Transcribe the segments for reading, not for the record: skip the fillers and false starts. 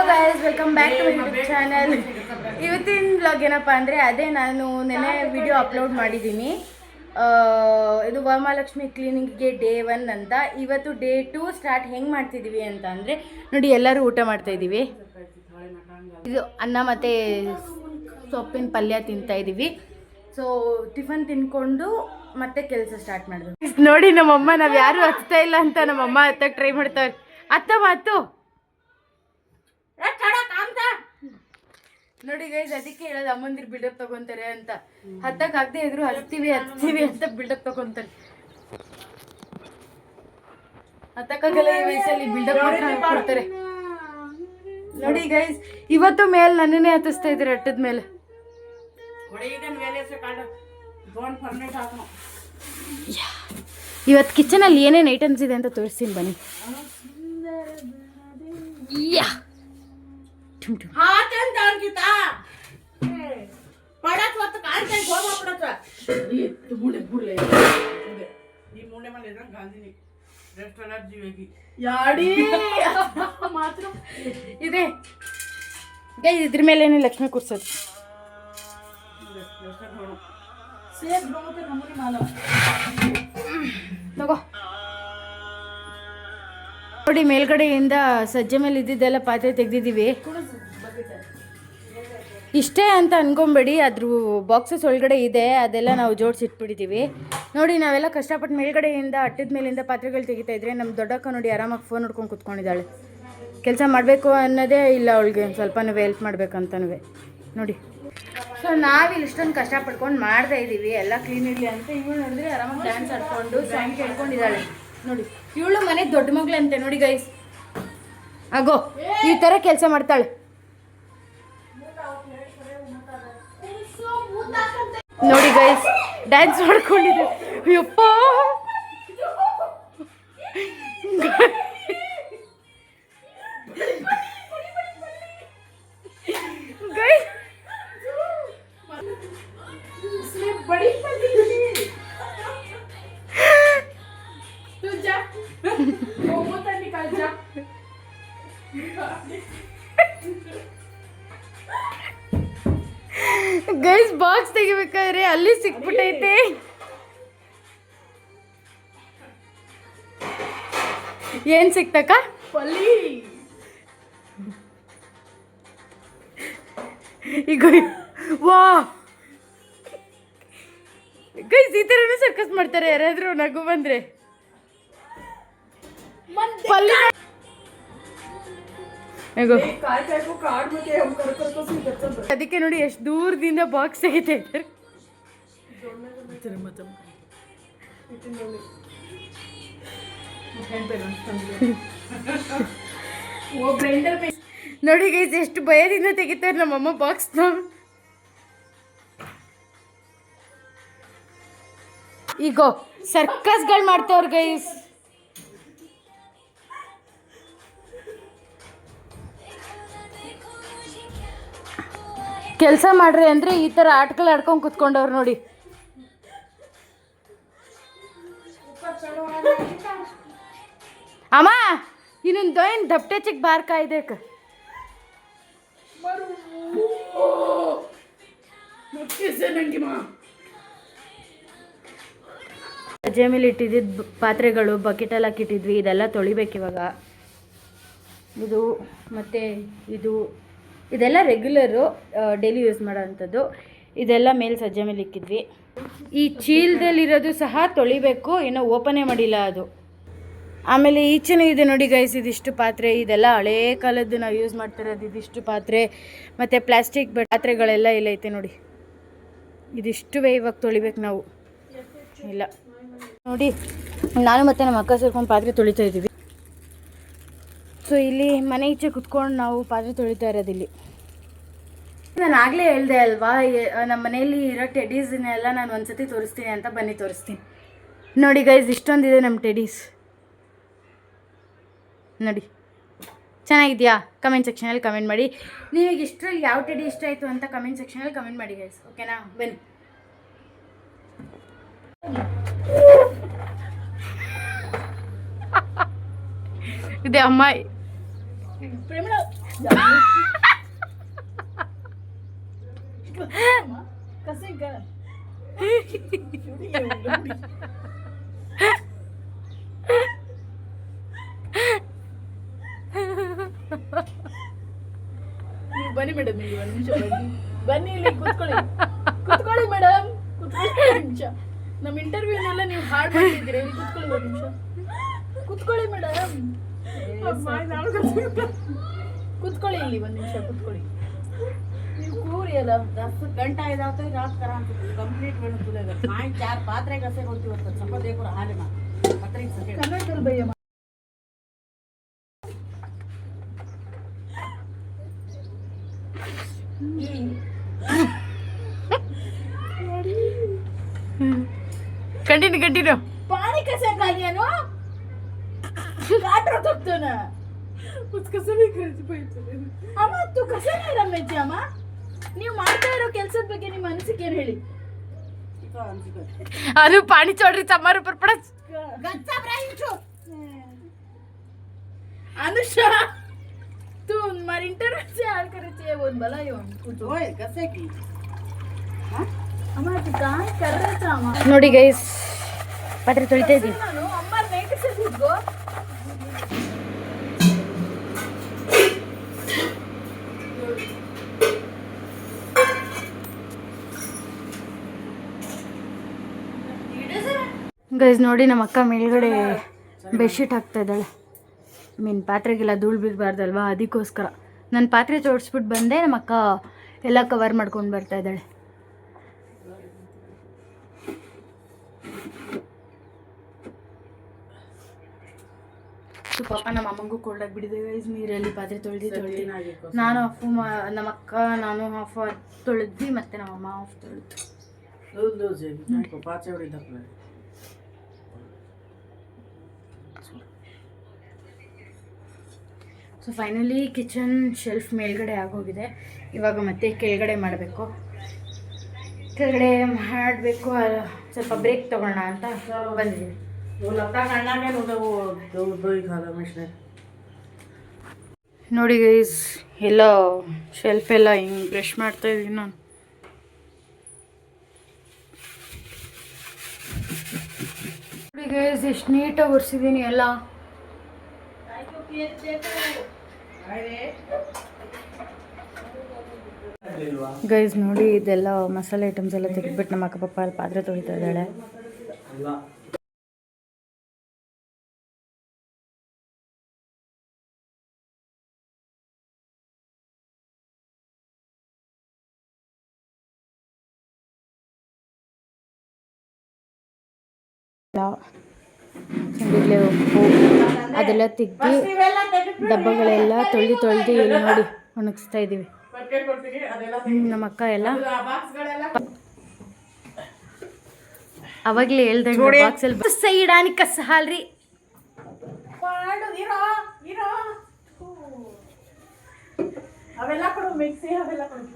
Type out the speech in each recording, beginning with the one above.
Guys welcome back to my YouTube channel. ಇವತ್ತಿನ vlog ಏನಪ್ಪ ಅಂದರೆ ಅದೇ ನಾನು ನೆನೆ ವಿಡಿಯೋ ಅಪ್ಲೋಡ್ ಮಾಡಿದ್ದೀನಿ. ಇದು ವರಮಹಾಲಕ್ಷ್ಮಿ ಕ್ಲೀನಿಂಗ್ಗೆ ಡೇ 1 ಅಂತ. ಇವತ್ತು ಡೇ 2 ಸ್ಟಾರ್ಟ್ ಹೆಂಗೆ ಮಾಡ್ತಿದ್ದೀವಿ ಅಂತ ಅಂದರೆ ನೋಡಿ, ಎಲ್ಲರೂ ಊಟ ಮಾಡ್ತಾಯಿದ್ದೀವಿ. ಇದು ಅನ್ನ ಮತ್ತು ಸೊಪ್ಪಿನ ಪಲ್ಯ ತಿಂತಾಯಿದ್ದೀವಿ. ಸೊ ಟಿಫನ್ ತಿನ್ಕೊಂಡು ಮತ್ತೆ ಕೆಲಸ ಸ್ಟಾರ್ಟ್ ಮಾಡಿದ್ವಿ. ನೋಡಿ ನಮ್ಮಮ್ಮ ನಾವು ಯಾರು ಹಚ್ತಾ ಇಲ್ಲ ಅಂತ ನಮ್ಮಮ್ಮ ಹತ್ತಕ್ಕೆ ಟ್ರೈ ಮಾಡ್ತಾರೆ. ಅತ್ತ ಮಾತು ನೋಡಿ ಗೈಸ್, ಅದಕ್ಕೆ ಹೇಳೋದು ಅಮ್ಮಂದಿರು ಬಿಲ್ಡಪ್ ತಗೊಂತಾರೆ ಅಂತ. ಹತ್ತಕ್ಕೆ ಆಗದೆ ಇದ್ರು ಹಚ್ತೀವಿ ಅಂತ ಬಿಲ್ಡಪ್ ತಗೊಂತಾರೆ. ಹತ್ತಕ್ಕಾಗಲ್ಲ ಈ ವಯಸ್ಸಲ್ಲಿ ಬಿಲ್ಡಪ್ ಮಾತ್ರ ಕೊಡ್ತಾರೆ. ನೋಡಿ ಗೈಸ್, ಇವತ್ತು ಮೇಲೆ ನನ್ನನ್ನೇ ಹತ್ತಿಸ್ತಾ ಇದ್ದಾರೆ ಅಟ್ಟದ ಮೇಲೆ. ಇವತ್ತು ಕಿಚನಲ್ಲಿ ಏನೇನು ಐಟಮ್ಸ್ ಇದೆ ಅಂತ ತೋರಿಸ್ತೀನಿ ಬನ್ನಿ. ಇದೆ ಇದ್ರ ಮೇಲೆ ಲಕ್ಷ್ಮಿ ಕೂರ್ಸೋದು. ತಗೋ ನೋಡಿ, ಮೇಲ್ಗಡೆಯಿಂದ ಸಜ್ಜೆ ಮೇಲೆ ಇದ್ದಿದ್ದೆಲ್ಲ ಪಾತ್ರೆ ತೆಗೆದಿದ್ದೀವಿ. ಇಷ್ಟೇ ಅಂತ ಅನ್ಕೊಂಬೇಡಿ, ಅದ್ರ ಬಾಕ್ಸಸ್ ಒಳಗಡೆ ಇದೆ, ಅದೆಲ್ಲ ನಾವು ಜೋಡಿಸಿಟ್ಬಿಟ್ಟಿದ್ದೀವಿ. ನೋಡಿ, ನಾವೆಲ್ಲ ಕಷ್ಟಪಟ್ಟು ಮೇಲ್ಗಡೆಯಿಂದ ಅಟ್ಟದ ಮೇಲಿಂದ ಪಾತ್ರೆಗಳು ತೆಗಿತಾ ಇದ್ರೆ ನಮ್ಮ ದೊಡ್ಡಕ್ಕ ನೋಡಿ ಆರಾಮಾಗಿ ಫೋನ್ ನೋಡ್ಕೊಂಡು ಕುತ್ಕೊಂಡಿದ್ದಾಳೆ. ಕೆಲಸ ಮಾಡಬೇಕು ಅನ್ನೋದೇ ಇಲ್ಲ ಅವಳಿಗೆ, ಒಂದು ಸ್ವಲ್ಪನೂ ಹೆಲ್ಪ್ ಮಾಡ್ಬೇಕಂತನೂ ನೋಡಿ. ಸೊ ನಾವಿಲ್ಲಿ ಇಷ್ಟೊಂದು ಕಷ್ಟಪಡ್ಕೊಂಡು ಮಾಡ್ತಾ ಇದ್ದೀವಿ ಎಲ್ಲ ಕ್ಲೀನ್ ಇರಲಿ ಅಂತ. ಇವಳು ನೋಡಿದ್ರೆ ಆರಾಮಾಗಿ ಡ್ಯಾನ್ಸ್ ಆಡ್ಕೊಂಡು ಸಾಂಗ್ ಕೇಳ್ಕೊಂಡಿದ್ದಾಳೆ. ನೋಡಿ, ಇವಳು ಮನೆ ದೊಡ್ಡ ಮಗಳಂತೆ. ನೋಡಿ ಗೈಸ್, ಆಗೋ ಈ ಥರ ಕೆಲಸ ಮಾಡ್ತಾಳೆ. ನೋಡಿ ಗೈಸ್, ಡ್ಯಾನ್ಸ್ ಮಾಡ್ಕೊಂಡಿದ್ದೆ. ಯಪ್ಪ ಗೈಸ್, ಗೈಸ್ ಬಾಕ್ಸ್ ತೆಗಿಬೇಕಾದ್ರೆ ಅಲ್ಲಿ ಸಿಕ್ಬಿಟ್ಟೈತೆ. ಏನ್ ಸಿಕ್ತಕ್ಕ? ಈಗ ವಾ ಗೈಸ್, ಈ ಥರನೂ ಸರ್ಕಸ್ ಮಾಡ್ತಾರೆ ಯಾರಾದ್ರೂ ನಗು ಬಂದ್ರೆ. ಅದಕ್ಕೆ ನೋಡಿ ಎಷ್ಟು ದೂರದಿಂದ ಬಾಕ್ಸ್ ತೆಗಿತಾ ಇದ್ದಾರೆ. ನೋಡಿ ಗೈಸ್, ಎಷ್ಟು ಭಯದಿಂದ ತೆಗಿತಾರೆ ನಮ್ಮಮ್ಮ ಬಾಕ್ಸ್ನ. ಈಗ ಸರ್ಕಸ್ಗಳು ಮಾಡ್ತಾವ್ರ ಗೈಸ್. ಕೆಲಸ ಮಾಡ್ರಿ ಅಂದರೆ ಈ ಥರ ಆಟಗಳು ಆಡ್ಕೊಂಡು ಕುತ್ಕೊಂಡವ್ರು ನೋಡಿ. ಅಮ್ಮ ಇನ್ನೊಂದು ಏನು ದಪ್ಟೆ ಚಿಕ್ಕ ಬಾರ್ ಕಾಯ್ದೇಕ. ಸಜ್ಜೆ ಮೇಲೆ ಇಟ್ಟಿದ್ದಿದ್ದು ಪಾತ್ರೆಗಳು ಬಕೆಟಲ್ಲಿ ಹಾಕಿಟ್ಟಿದ್ವಿ, ಇದೆಲ್ಲ ತೊಳಿಬೇಕು ಇವಾಗ. ಇದು ಮತ್ತು ಇದೆಲ್ಲ ರೆಗ್ಯುಲರು ಡೈಲಿ ಯೂಸ್ ಮಾಡೋವಂಥದ್ದು. ಇದೆಲ್ಲ ಮೇಲೆ ಸಜ್ಜೆ ಮೇಲೆ ಇಕ್ಕಿದ್ವಿ. ಈ ಚೀಲದಲ್ಲಿರೋದು ಸಹ ತೊಳಿಬೇಕು, ಇನ್ನೂ ಓಪನೇ ಮಾಡಿಲ್ಲ ಅದು. ಆಮೇಲೆ ಈಚೆನೂ ಇದೆ ನೋಡಿ ಗೈಸ್, ಇದಿಷ್ಟು ಪಾತ್ರೆ, ಇದೆಲ್ಲ ಹಳೇ ಕಾಲದ್ದು ನಾವು ಯೂಸ್ ಮಾಡ್ತಿರೋದು. ಇದಿಷ್ಟು ಪಾತ್ರೆ ಮತ್ತು ಪ್ಲಾಸ್ಟಿಕ್ ಪಾತ್ರೆಗಳೆಲ್ಲ ಇಲ್ಲೈತೆ ನೋಡಿ. ಇದಿಷ್ಟುವೇ ಇವಾಗ ತೊಳಿಬೇಕು ನಾವು. ಇಲ್ಲ ನೋಡಿ, ನಾನು ಮತ್ತು ನಮ್ಮ ಅಕ್ಕ ಸೇರ್ಕೊಂಡು ಪಾತ್ರೆ ತೊಳಿತಾ ಇದ್ದೀವಿ. ಸೊ ಇಲ್ಲಿ ಮನೆ ಈಚೆ ಕುತ್ಕೊಂಡು ನಾವು ಪಾತ್ರೆ ತೊಳಿತಾ ಇರೋದಿಲ್ಲಿ. ನಾನು ಆಗಲೇ ಹೇಳಿದೆ ಅಲ್ವಾ, ನಮ್ಮ ಮನೆಯಲ್ಲಿ ಇರೋ ಟೆಡೀಸ್ನೆಲ್ಲ ನಾನು ಒಂದ್ಸತಿ ತೋರಿಸ್ತೀನಿ ಅಂತ. ಬನ್ನಿ ತೋರಿಸ್ತೀನಿ. ನೋಡಿ ಗೈಸ್, ಇಷ್ಟೊಂದಿದೆ ನಮ್ಮ ಟೆಡೀಸ್ ನೋಡಿ. ಚೆನ್ನಾಗಿದೆಯಾ? ಕಮೆಂಟ್ ಸೆಕ್ಷನಲ್ಲಿ ಕಮೆಂಟ್ ಮಾಡಿ. ನಿಮಗೆ ಇಷ್ಟರಲ್ಲಿ ಯಾವ ಟೆಡಿ ಇಷ್ಟ ಆಯಿತು ಅಂತ ಕಮೆಂಟ್ ಸೆಕ್ಷನಲ್ಲಿ ಕಮೆಂಟ್ ಮಾಡಿ ಗೈಸ್, ಓಕೆನಾ? ಬನ್ನಿ. ಇದೆ ಅಮ್ಮ, ಪ್ರೇಮಳ ಕಸಿಗ ನೀವು ಬನ್ನಿ ಮೇಡಮ್, ಇಲ್ಲಿ ಒಂದು ನಿಮಿಷ ಬನ್ನಿ, ಇಲ್ಲಿ ಕುತ್ಕೊಳ್ಳಿ ಮೇಡಮ್, ಕುತ್ಕೊಳ್ಳಿ ಒಂದು ನಿಮಿಷ. ನಮ್ಮ ಇಂಟರ್ವ್ಯೂನೆಲ್ಲ ನೀವು ಹಾಳು ಮಾಡಿದ್ದೀರಿ, ಇಲ್ಲಿ ಕುತ್ಕೊಳ್ಳಿ ಒಂದು ನಿಮಿಷ, ಕುತ್ಕೊಳ್ಳಿ ಮೇಡಮ್, ಕುತ್ಕೊಳ್ಳಿ ಇಲ್ಲಿ ಒಂದು ನಿಮಿಷ, ಕುತ್ಕೊಳ್ಳಿ. ನೀವು ಕೂರಿ ಅಲ್ಲ 10 घंटा इदावतो रात करा कंप्लीट वेळ तुला 4 पात्रे कसे कोणती होतात चपाती करू हाले मा पत्रिक सके कन्नडल भैया कंटिन्यू पानी कैसे खाली नो काट रखतो ना कुछ कसं नाही करायचं पाहिजे अಮ್ಮ तू कसं नाही रमेची अಮ್ಮ ನೀವು ಮಾಡ್ತಾ ಇರೋ ಕೆಲಸದ ಬಗ್ಗೆ ನಿಮ್ಮ ಅನಿಸಿಕೆ ಏನು ಹೇಳಿ. ಅದು ಪಾಣಿ ಚೋಡ್ರಿ ಚಮ್ಮಾರು ಪರ್ಪಡ ಗಚ್ಚಾ ಬ್ರಾಂಚು अनुषा तू हमारे इंटरव्यू से हाल करे चाहिए वो भला ही कुछ ओए कैसे की हां अಮ್ಮ तू काय कर रहा था अಮ್ಮ ನೋಡಿ ಗೈಸ್ ಪಾತ್ರೆ ತೊಳಿತಾ ಇದ್ದೀನಿ ನಾನು ಅಮ್ಮ ನೇಟ್ से ಕೂತ್ಕೋ ಗೈಸ್ ನೋಡಿ ನಮ್ಮ ಅಕ್ಕ ಮೇಲ್ಗಡೆ ಬೆಡ್ಶೀಟ್ ಹಾಕ್ತಾ ಇದ್ದಾಳೆ. ಪಾತ್ರೆಗೆಲ್ಲ ಧೂಳು ಬೀಳಬಾರ್ದಲ್ವಾ, ಅದಕ್ಕೋಸ್ಕರ ನಾನು ಪಾತ್ರೆ ಜೋಡಿಸ್ಬಿಟ್ಟು ಬಂದೆ. ನಮ್ಮ ಅಕ್ಕ ಎಲ್ಲ ಕವರ್ ಮಾಡ್ಕೊಂಡು ಬರ್ತಾ ಇದ್ದಾಳೆ. ಪಾಪ ನಮ್ಮ ಅಮ್ಮಂಗೂ ಕೋಲ್ಡಾಗಿ ಬಿಟ್ಟಿದೆ ಗೈಸ್. ನೀರಲ್ಲಿ ಪಾತ್ರೆ ತೊಳೆದು ನಾನು ಆಫ್ ನಮ್ಮ ಅಕ್ಕ ನಾನು ಹಾಫ್ ತೊಳೆದ್ವಿ, ಮತ್ತು ನಮ್ಮ ಅಮ್ಮ ಆಫ್ ತೊಳೆದು ಸೊ ಫೈನಲಿ ಕಿಚನ್ ಶೆಲ್ಫ್ ಮೇಲ್ಗಡೆ ಆಗೋಗಿದೆ. ಇವಾಗ ಮತ್ತೆ ಕೆಳಗಡೆ ಮಾಡಬೇಕು. ಕೆಳಗಡೆ ಮಾಡಬೇಕು, ಸ್ವಲ್ಪ ಬ್ರೇಕ್ ತೊಗೊಳ್ಳೋಣ ಅಂತ ಬಂದಿದ್ದೀನಿ. ನೋಡಿ ಗೈಸ್ ಎಲ್ಲ ಶೆಲ್ಫ್ ಎಲ್ಲ ಹಿಂಗೆ ಬ್ರಷ್ ಮಾಡ್ತಾ ಇದ್ದೀನಿ ನಾನು. ನೋಡಿ ಗೈಸ್ ಎಷ್ಟು ನೀಟಾಗಿ ಒರೆಸಿದ್ದೀನಿ ಎಲ್ಲ. ಗೈಸ್ ನೋಡಿ ಇದೆಲ್ಲ ಮಸಾಲೆ ಐಟಮ್ಸ್ ಎಲ್ಲ ತೆಗೆದ್ಬಿಟ್ಟು ನಮ್ಮ ಅಕ್ಕಪಪ್ಪ ಅಲ್ಲಿ ಪಾತ್ರೆ ತೊಳಿತಾ ಇದ್ದಾಳೆ. ಸಂಡಿಗೆ ಉಪ್ಪು ಅದೆಲ್ಲ ತೆಗ್ದು ಡಬ್ಬಗಳೆಲ್ಲ ತೊಳೆದು ಇಲ್ಲಿ ನೋಡಿ ಒಣಗಿಸ್ತಾ ಇದ್ದೀವಿ. ನಮ್ಮ ಅಕ್ಕ ಎಲ್ಲ ಅವಾಗಲೇ ಹೇಳ್ದಂಗೆ ಬಾಕ್ಸಲ್ಲಿ ಸೈಡಾನಿ ಕಸ ಹಾಲ್ರಿ ಅವೆಲ್ಲ ಕೊಡು ಮಿಕ್ಸಿ ಅವೆಲ್ಲ ಕೊಡು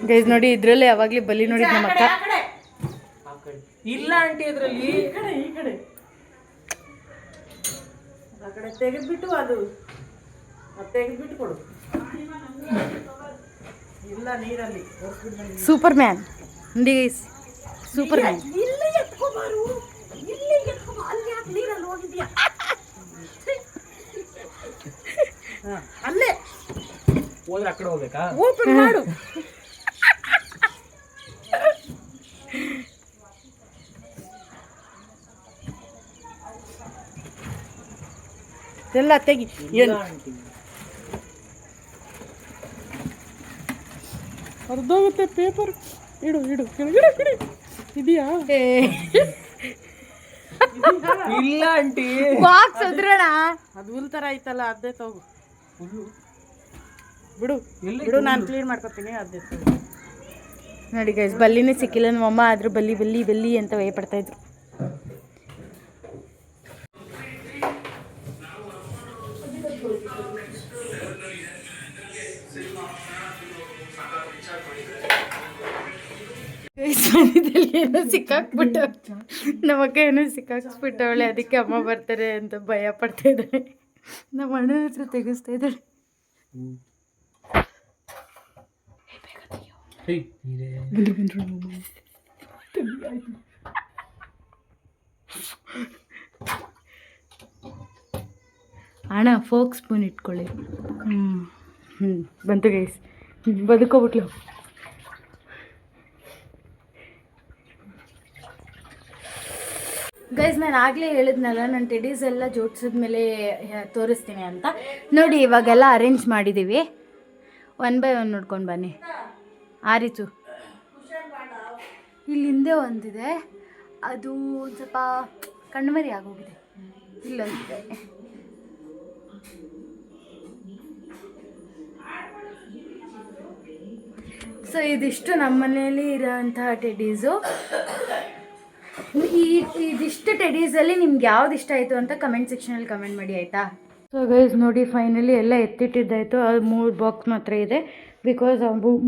ಗೈಸ್ ನೋಡಿ ಇದ್ರಲ್ಲೇ ಯಾವಾಗ್ಲೂ ಬಲಿ ನೋಡಿದ್ ನಮ್ಮ ಅಕ್ಕ. ಇಲ್ಲ ಆಂಟಿ ಇದ್ರಲ್ಲಿ ಈ ಕಡೆ ಆ ಕಡೆ ತೆಗೆದ್ಬಿಟ್ಟು ಅದು ತೆಗೆದ್ಬಿಟ್ಟು ಕೊಡು. ಇಲ್ಲ ನೀರಲ್ಲಿ ಸೂಪರ್ ಮ್ಯಾನ್ ನೋಡಿ ಗೈಸ್, ಸೂಪರ್ ಮ್ಯಾನ್. ಇಲ್ಲಿ ಎತ್ಕೋಬಾರು, ಇಲ್ಲಿ ಎತ್ಕೋಬಾ, ಅಲ್ಲಿ ಯಾಕೆ ನೀರಲ್ಲಿ ಹೋಗಿದ್ಯಾ? ಅಲ್ಲೇ ಹೋದ್ರೆ ಆ ಕಡೆ ಹೋಗ್ಬೇಕಾ? ಓಪನ್ ಮಾಡು. ಎಲ್ಲ ತೆಗಿ. ಏನು ಅರ್ಧೋಗುತ್ತೆ ಪೇಪರ್. ಇಡು ಇದೆಯಾ? ಇಲ್ಲ ಆಂಟಿ ಬಾಕ್ಸ್ ಅದ್ರಣ ಅದು ಹುಲ್ ತರ ಐತಲ್ಲ, ಅದೇ ತಗೋ. ಬಿಡು ನಾನು ಕ್ಲೀನ್ ಮಾಡ್ಕೊತೀನಿ, ಅದೇ ತಗೋ. ನೋಡಿ ಗೈಸ್, ಬಲ್ಲಿನೇ ಸಿಕ್ಕಿಲ್ಲ ನಮ್ಮಮ್ಮ, ಆದರೂ ಬಲ್ಲಿ ಬಲ್ಲಿ ಬಲ್ಲಿ ಅಂತ ಭಯಪಡ್ತಾಯಿದ್ರು. ಏನೋ ಸಿಕ್ಕಾಕ್ಬಿಟ್ಟು ನಮ್ಮಕ್ಕ ಏನೋ ಸಿಕ್ಕಾಕ್ಸ್ಬಿಟ್ಟವಳೆ, ಅದಕ್ಕೆ ಅಮ್ಮ ಬರ್ತಾರೆ ಅಂತ ಭಯ ಪಡ್ತಾ ಇದ್ದಾಳೆ. ನಮ್ಮ ಅಣ್ಣನ ಹತ್ರ ತೆಗಿಸ್ತಾ ಇದ್ದಾಳೆ. ಅಣ್ಣ ಫೋಕ್ ಸ್ಪೂನ್ ಇಟ್ಕೊಳ್ಳಿ. ಬಂತು ಗೈಸ್, ಬದುಕೋಬಿಟ್ಲು. ಗೈಸ್, ನಾನು ಆಗಲೇ ಹೇಳಿದ್ನಲ್ಲ, ನಾನು ಟೆಡೀಸ್ ಎಲ್ಲ ಜೋಡಿಸಿದ್ಮೇಲೆ ತೋರಿಸ್ತೀನಿ ಅಂತ. ನೋಡಿ, ಇವಾಗೆಲ್ಲ ಅರೇಂಜ್ ಮಾಡಿದ್ದೀವಿ. 1 by 1 ನೋಡ್ಕೊಂಡು ಬನ್ನಿ. ಆರಿತು ಇಲ್ಲಿ ಹಿಂದೆ ಒಂದಿದೆ, ಅದು ಸ್ವಲ್ಪ ಕಣ್ಮರಿ ಆಗೋಗಿದೆ. ಇಲ್ಲೊಂದಿದೆ. ಸೊ ಇದಿಷ್ಟು ನಮ್ಮ ಮನೆಯಲ್ಲಿ ಇರೋಂತಹ ಟೆಡೀಸು. ಇದಿಷ್ಟು ಟೆಡೀಸಲ್ಲಿ ನಿಮ್ಗೆ ಯಾವ್ದು ಇಷ್ಟ ಆಯಿತು ಅಂತ ಕಮೆಂಟ್ ಸೆಕ್ಷನಲ್ಲಿ ಕಮೆಂಟ್ ಮಾಡಿ, ಆಯಿತಾ? ಸೊ ಗೈಸ್ ನೋಡಿ, ಫೈನಲಿ ಎಲ್ಲ ಎತ್ತಿಟ್ಟಿದ್ದಾಯಿತು. ಅದು 3 ಬಾಕ್ಸ್ ಮಾತ್ರ ಇದೆ. ಬಿಕಾಸ್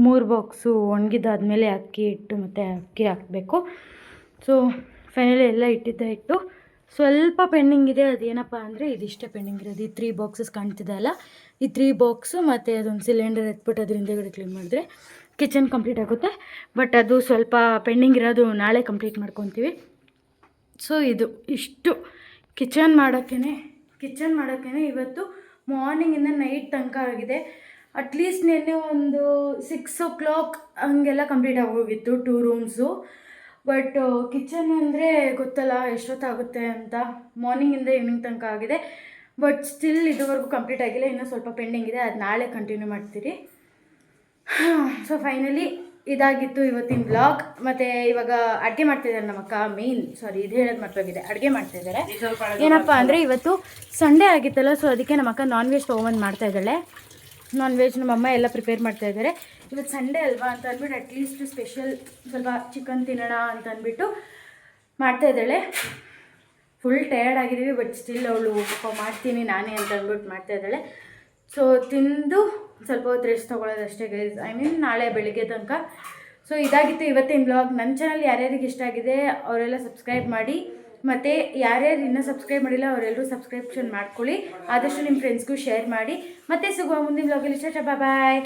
3 ಬಾಕ್ಸು ಒಣಗಿದಾದ್ಮೇಲೆ ಅಕ್ಕಿ ಇಟ್ಟು ಮತ್ತು ಅಕ್ಕಿ ಹಾಕಬೇಕು. ಸೊ ಫೈನಲಿ ಎಲ್ಲ ಇಟ್ಟಿದ್ದಾಯಿತು. ಸ್ವಲ್ಪ ಪೆಂಡಿಂಗ್ ಇದೆ. ಅದೇನಪ್ಪ ಅಂದರೆ ಇದಿಷ್ಟೇ ಪೆಂಡಿಂಗ್ ಇರೋದು. ಈ 3 ಬಾಕ್ಸಸ್ ಕಾಣ್ತಿದೆ ಅಲ್ಲ, ಈ 3 ಬಾಕ್ಸು ಮತ್ತು ಅದೊಂದು ಸಿಲಿಂಡರ್ ಎತ್ಬಿಟ್ಟು ಅದ್ರ ಹಿಂದೆಗಡೆ ಕ್ಲೀನ್ ಮಾಡಿದ್ರೆ ಕಿಚನ್ ಕಂಪ್ಲೀಟ್ ಆಗುತ್ತೆ. ಬಟ್ ಅದು ಸ್ವಲ್ಪ ಪೆಂಡಿಂಗ್ ಇರೋದು ನಾಳೆ ಕಂಪ್ಲೀಟ್ ಮಾಡ್ಕೊತೀವಿ. ಸೊ ಇದು ಇಷ್ಟು ಕಿಚನ್ ಮಾಡೋಕ್ಕೇ ಇವತ್ತು ಮಾರ್ನಿಂಗಿಂದ ನೈಟ್ ತನಕ ಆಗಿದೆ. ಅಟ್ಲೀಸ್ಟ್ ನಿನ್ನೆ ಒಂದು 6 o'clock ಹಂಗೆಲ್ಲ ಕಂಪ್ಲೀಟ್ ಆಗೋಗಿತ್ತು 2 ರೂಮ್ಸು. ಬಟ್ ಕಿಚನ್ ಅಂದರೆ ಗೊತ್ತಲ್ಲ ಎಷ್ಟೊತ್ತಾಗುತ್ತೆ ಅಂತ. ಮಾರ್ನಿಂಗಿಂದ ಈವ್ನಿಂಗ್ ತನಕ ಆಗಿದೆ. ಬಟ್ ಸ್ಟಿಲ್ ಇದುವರೆಗೂ ಕಂಪ್ಲೀಟ್ ಆಗಿಲ್ಲ. ಇನ್ನೂ ಸ್ವಲ್ಪ ಪೆಂಡಿಂಗ್ ಇದೆ, ಅದು ನಾಳೆ ಕಂಟಿನ್ಯೂ ಮಾಡ್ತೀರಿ. ಸೊ ಫೈನಲಿ ಇದಾಗಿತ್ತು ಇವತ್ತಿನ ವ್ಲಾಗ್. ಮತ್ತು ಇವಾಗ ಅಡುಗೆ ಮಾಡ್ತಿದ್ದಾರೆ ನಮ್ಮಕ್ಕ. ಇದು ಹೇಳೋದು ಮರ್ತೋಗಿದೆ, ಅಡುಗೆ ಮಾಡ್ತಾಯಿದ್ದಾರೆ. ಏನಪ್ಪ ಅಂದರೆ ಇವತ್ತು ಸಂಡೇ ಆಗಿತ್ತಲ್ಲ, ಸೊ ಅದಕ್ಕೆ ನಮ್ಮಕ್ಕ ನಾನ್ ವೆಜ್ ತೊಗೊಂಬಂದು ಮಾಡ್ತಾಯಿದ್ದಾಳೆ. ನಾನ್ ವೆಜ್ ನಮ್ಮಮ್ಮ ಎಲ್ಲ ಪ್ರಿಪೇರ್ ಮಾಡ್ತಾಯಿದ್ದಾರೆ. ಇವತ್ತು ಸಂಡೇ ಅಲ್ವಾ ಅಂತ ಅಂದ್ಬಿಟ್ಟು ಅಟ್ಲೀಸ್ಟ್ ಸ್ಪೆಷಲ್ ಸ್ವಲ್ಪ ಚಿಕನ್ ತಿನ್ನೋಣ ಅಂತ ಅಂದ್ಬಿಟ್ಟು ಮಾಡ್ತಾಯಿದ್ದಾಳೆ. ಫುಲ್ ಟಯರ್ಡ್ ಆಗಿದ್ದೀವಿ, ಬಟ್ ಸ್ಟಿಲ್ ಅವಳು ಮಾಡ್ತೀನಿ ನಾನೇ ಅಂತ ಅಂದ್ಬಿಟ್ಟು ಮಾಡ್ತಾಯಿದ್ದಾಳೆ. ಸೊ ತಿಂದು ಸ್ವಲ್ಪ ಹೊತ್ತು ರೆಸ್ಟ್ ತೊಗೊಳ್ಳೋದಷ್ಟೇ ಗೈಸ್. ನಾಳೆ ಬೆಳಿಗ್ಗೆ ತನಕ. ಸೊ ಇದಾಗಿತ್ತು ಇವತ್ತಿನ ಬ್ಲಾಗ್. ನನ್ನ ಚಾನಲ್ ಯಾರ್ಯಾರಿಗೆ ಇಷ್ಟ ಆಗಿದೆ ಅವರೆಲ್ಲ ಸಬ್ಸ್ಕ್ರೈಬ್ ಮಾಡಿ, ಮತ್ತು ಯಾರ್ಯಾರು ಇನ್ನೂ ಸಬ್ಸ್ಕ್ರೈಬ್ ಮಾಡಿಲ್ಲ ಅವರೆಲ್ಲರೂ ಸಬ್ಸ್ಕ್ರಿಪ್ಷನ್ ಮಾಡ್ಕೊಳ್ಳಿ. ಆದಷ್ಟು ನಿಮ್ಮ ಫ್ರೆಂಡ್ಸ್ಗೂ ಶೇರ್ ಮಾಡಿ. ಮತ್ತೆ ಸಿಗುವ ಮುಂದಿನ ಬ್ಲಾಗಲ್ಲಿ. ಬಾಯ್.